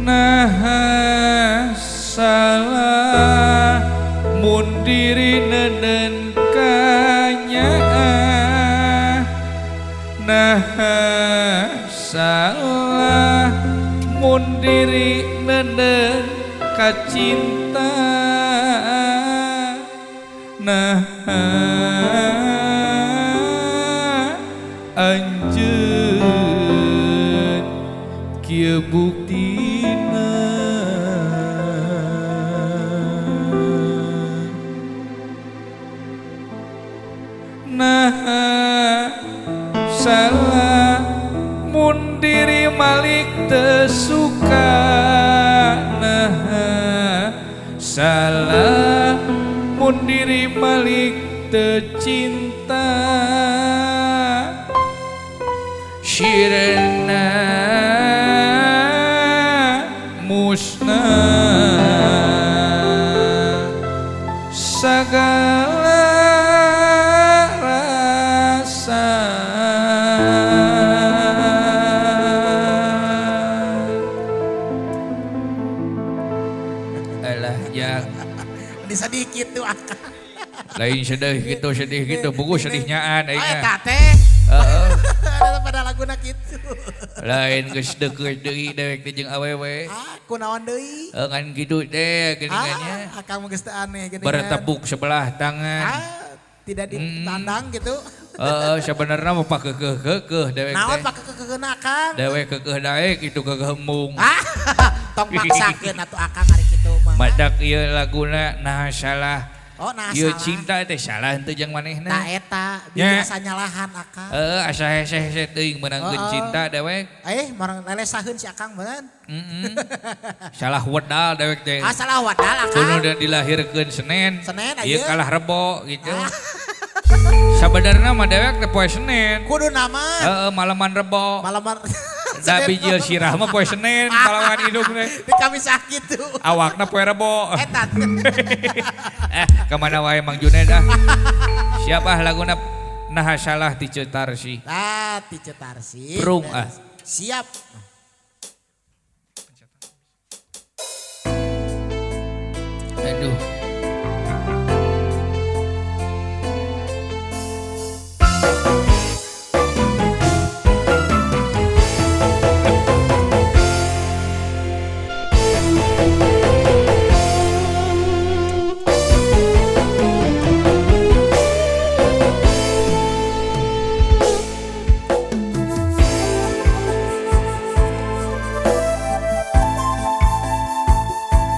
Nah salah mun diri nenen kanya. Nah salah mun diri nenen kacinta. Nah anjeun kieu buktina. Nah salah mun diri malik teu suka. Nah salah mun diri malik teu cinta. Syirna musnah sagala rasa. Alah ya Di sedikit tuh akang. lain sedih gitu buku sedihnyaan aing. Eta teh. Ada pada laguna kitu. Lain geus deukeut deui dewek teh jeung awewe. Kunaon deui? Ngan kitu teh geuningannya. Akang mah geus teu aneh geuningan. Bertepuk sebelah tangan. Tidak ditandang gitu. Sebenarnya mau pakai kekeh dewek Naon teh. pakai kekeun akang? Dewek kekeh daek itu kekeh embung. Tong maksakeun atuh akang hari kitu mah. Madak ieu laguna nah salah. Oh nah Ieu salah. cinta teh salah henteu jeung manehna. Tah eta Nya. biasa nyalahan akang. Asa hese-hese teuing meunangkeun cinta dewek. Marang lelesaheun si akang beun. Salah wedal dewek teh. Salah wadal akang. Kudu udah dilahirkeun Senin. Senin aja. Ieu kalah Rebo gitu. Sabenerna mah dewek teh poe Senin. Kudu nama. Malaman Rebo. Malaman. Da bijil sirah mah poe Senin kalawan indung teh. Di kami sakit tuh. Awakna poe Rebo. Eta. Kemana wae Mang Junaid ah. Siapa laguna nah salah ti Cetarsi. Ti Cetarsi. Prung ah. Siap. Aduh.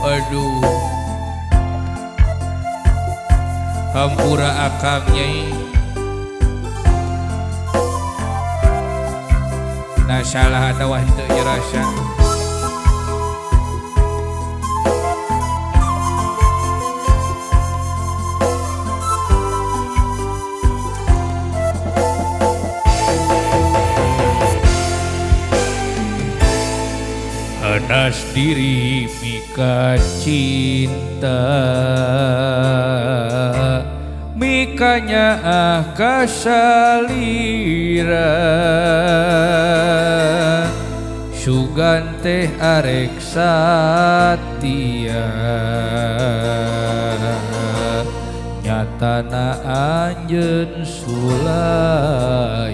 Aduh, hampura akang nyai. Nah salah ada wah teu irasa. Anas diri mika cinta, mikanya kasalira. Sugan teh arek satia, nyatana anjeun sulaya.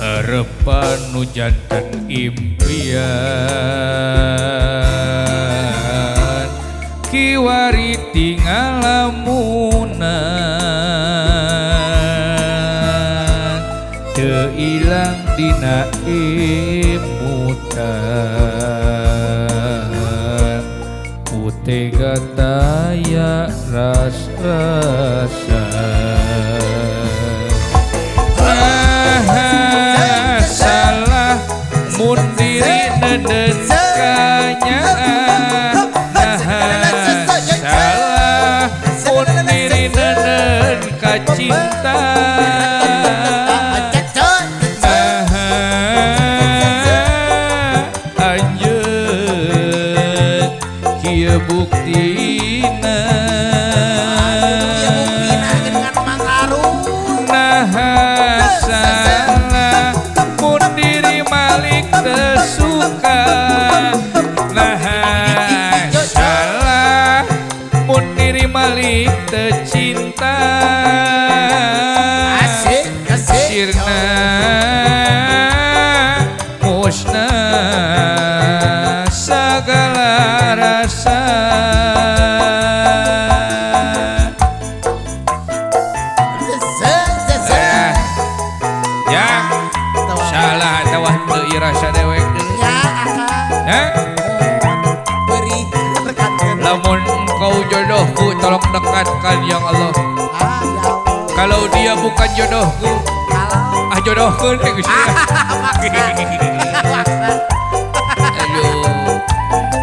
Harapan nu janten impian kiwari tinggal lamunan teu ilang dina imutan utega taya ras-rasa. Salah mun diri neden kanyaan. Salah mun diri neden kacinta. Anjeun kieu buktina. tercinta Asik, asik. sirna musnah segala rasa. Ya salah tawah teu rasa dewek deui. Ya, akang. Beri dekatkan. Lamun kau jodohku tolong dekatkan ya Allah. Ya Allah. Kalau dia bukan jodohku, Kalau jodohkeun teh Gusti. maksa. Aduh.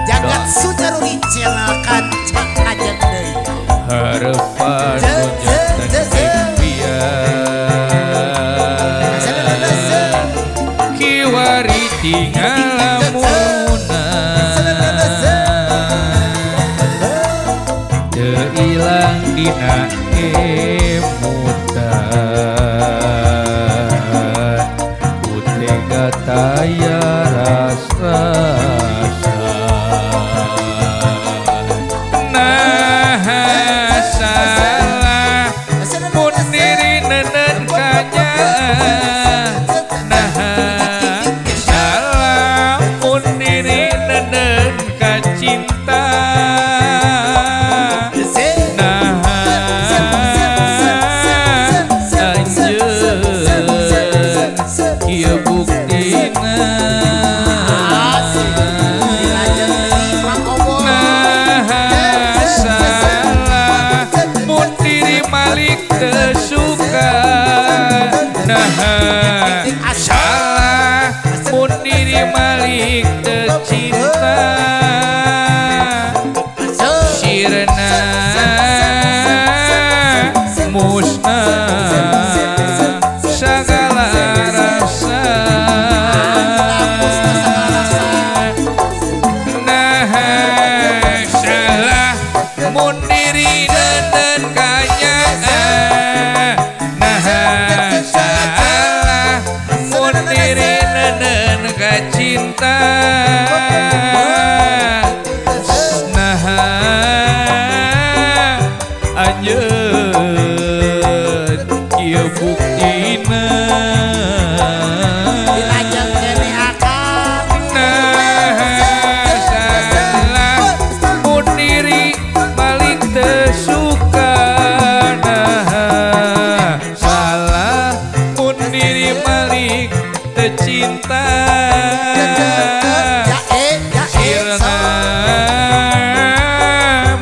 Jagat sujaruri channel kancak aja deui. Harapan Je, je, je, je. impian kiwari tinggal lamunan teu ilang dina kemutan ku tega taya rasa. Nah salah mun diri nenen kanya. Nah salah mun diri nenen kacinta. Nah anjeun kieu buktina. Suka nah salah mun diri malik tercinta sirna musnah segala rasa. Nah salah mun diri nenen kanya. Cinta nah anjeun kieu buktina. Nah salah mun diri balik teu suka. Nah salah mun diri balik teu cinta. Sirna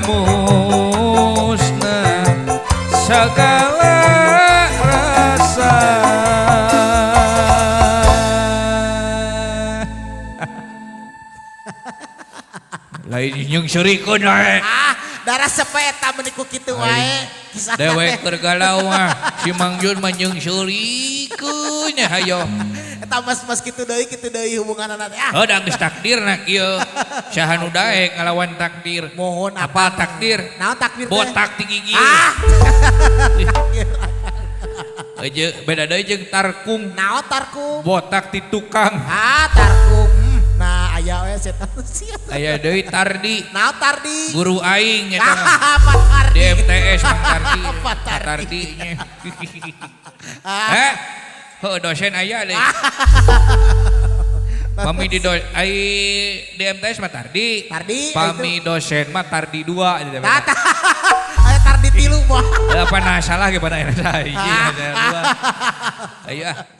musnah segala rasa. Lain nyungsirikeun wae. Darah sepeta meniku kitu wae. Kisah Dewek tergalau mah si Mang Jun mah nyungsirikeun nya hayo. eta mas kitu deui hubunganana teh. Oh da geus takdirna kieu. Saha nu daek ngalawan takdir. Mohon Apa takdir? Naon takdir teh? Botak ti gigi. Aja beda deui jeung tarkum. Naon tarkum? Botak ti tukang. Tarkum. Nah aya we setan siap. Aya deui tardi. Naon tardi? Guru aing nya teh. Apa tardi? Di MTS Mang Tardi. Apa tardi? Tardi nya. Dosen aya deui. Pami di di MTS mah Tardi. Tardi. Pami dosen mah Tardi 2. Tata. Aya tardi 3 moal. Apa nah salah ge pada eta hiji. Ayo